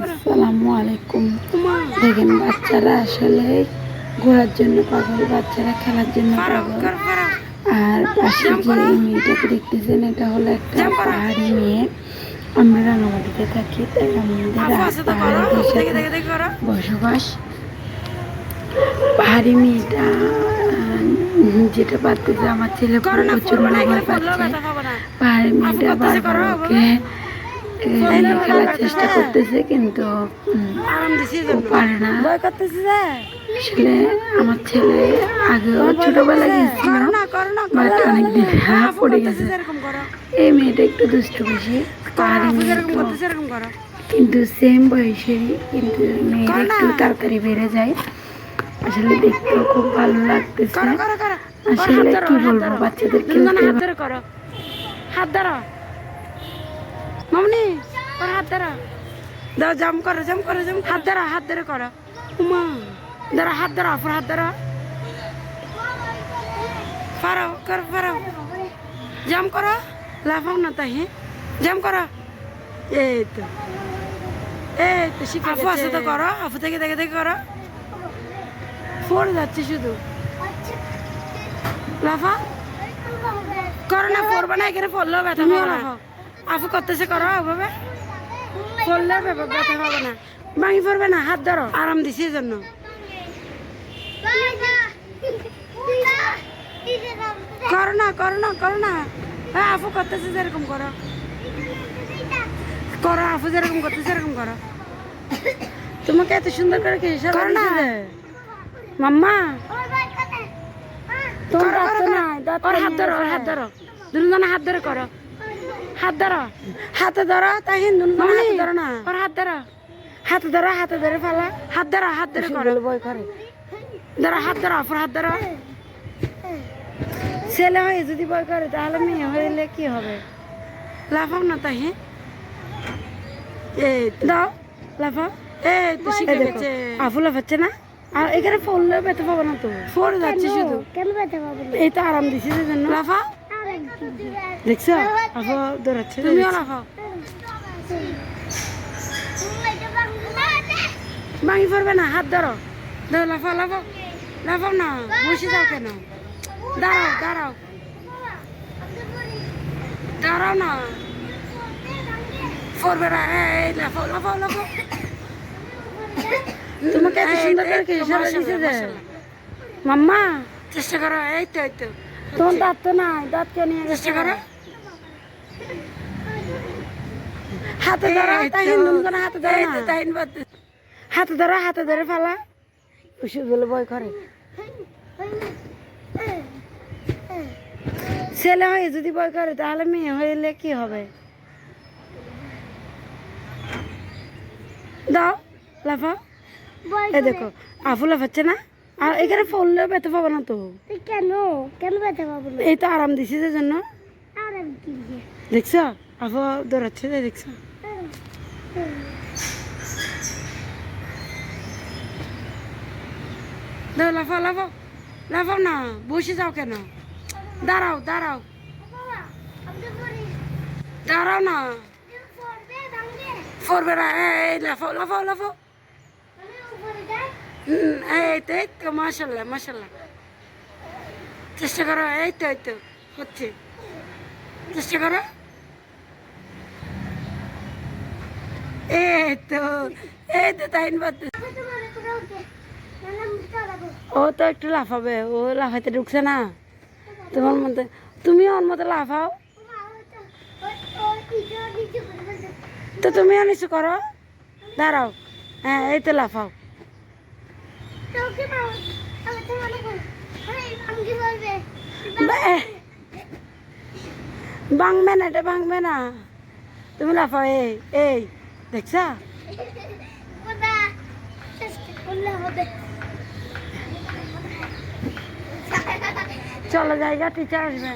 আসসালামু আলাইকুম। দেখেন বাচ্চারা আসলে ঘোরার জন্য পাগল, বাচ্চারা খেলার জন্য পাগল। আর পাশে যে মেয়েটাকে দেখতেছেন এটা হলো একটা পাহাড়ি মেয়ে। আমরা রাঙামাটিতে থাকি, তাই আমাদের পাহাড়িদের সাথে বসবাস। পাহাড়ি মেয়েটা যেটা পারতেছে আমার ছেলে প্রচুর ভয় পাচ্ছে। পাহাড়ি মেয়েটা বারবার ওকে খেলার চেষ্টা করতেছে কিন্তু পারে না। আসলে আমার ছেলে আগেও ছোটবেলায় গেছিল, বাট অনেকদিন পড়ে গেছে। এই মেয়েটা একটু দুষ্টু বেশি, পাহাড়ি মেয়ে কিন্তু সেম বয়সেরই, কিন্তু মেয়েটা একটু তাড়াতাড়ি বেড়ে যায়। আসলে দেখতেও খুব ভালো লাগতেছে। আসলে কি বলবো, বাচ্চাদের হাত ধরো মামনি, হাত ধরো, দাও জাম করো, হাত ধরো করো, উমা ধরো, হাত ধরো, আফর হাত ধরো, ফারাও কর, ফারাও জাম করো, লাফাও না তাই, জাম করো। এই তো শিখে, আফু আছে তো করো, আফু থেকে দেখে দেখে করো। পড়ে যাচ্ছে শুধু, লাফা করো না, পড়বে না, এখানে পড়লেও ব্যথা হবে না। আফু করতেছে করো, ওভাবে পড়লে ব্যথা হবে না, ভাঙি পড়বে না। হাত ধরো, আরাম দিছি এই জন্য। করো না, হ্যাঁ আফু করতেছে যেরকম করো, আফু যেরকম করতেছে সেরকম করো। তোমাকে এত সুন্দর করে কি করো না মাম্মা, হাত ধরো, হাত ধরো, দুজনে হাত ধরে করো, হাতে ধরো, তাই হাতে ধরো না, ওর হাতে ধরে ফেলা, হাত ধরে করো, বই করে ধরো, হাত ধরো, অপর হাত ধরো। ছেলে হয়ে যদি বই করে তাহলে মেয়ে হইলে কি হবে? লাফাও না তাই, এই দাও লাফাও, এই তো শিখে গেছে। আফু লাফাচ্ছে না, আর এখানে পড়লে ব্যথা পাবো না তো, পড়ে যাচ্ছে শুধু, কেন ব্যথা পাবো না? এই তো আরাম দিছি জন্য। লাফা, দেখছো আফু দৌড়াচ্ছে, তুমিও লাফাও। ভাঙি পড়বে না, হাত ধরো, লাফাও না, বসে যাও কেন? দাঁড়াও না, পড়বে না, এই লাফাও। তোমাকে এত সুন্দর করে কি ইশারা দিছে যে মাম্মা, চেষ্টা করো। এই তো তোমার দাঁত তো নাই, দাঁত কে নিয়ে চেষ্টা করো। হাতে ধরো, তাই হাতে ধরো না, হাতে ধরে ফেলা। ওষুধ বলে বই করে। ছেলে হয়ে যদি বই করে তাহলে মেয়ে হইলে কি হবে? দাও লাফা, এই দেখো আফু লাফাচ্ছে না, আর এখানে পড়লেও ব্যথা পাবো না তো। কেন ব্যথা পাবো না? এই তো আরাম দিছি যে জন্য। দেখছো আফু দৌড়াচ্ছে, দেখছো? লাফাও না, বসে যাও কেন? দাঁড়াও না, পড়বে না, এই লাফাও। এই তো মাশাল্লাহ, চেষ্টা করো। এই তো হচ্ছে, চেষ্টা করো। এই তো তাই ও তো একটু লাফাবে, ও লাফাইতে ঢুকছে না তোমার মধ্যে, তুমি ওর মতো লাফাও। তো তুমিও নিচু করো, দাঁড়াও, হ্যাঁ এই তো লাফাও। ভাঙবে না, এটা ভাঙবে না, তুমি লাফাও। এই দেখছা, চলো জায়গা, টিচার আসবে।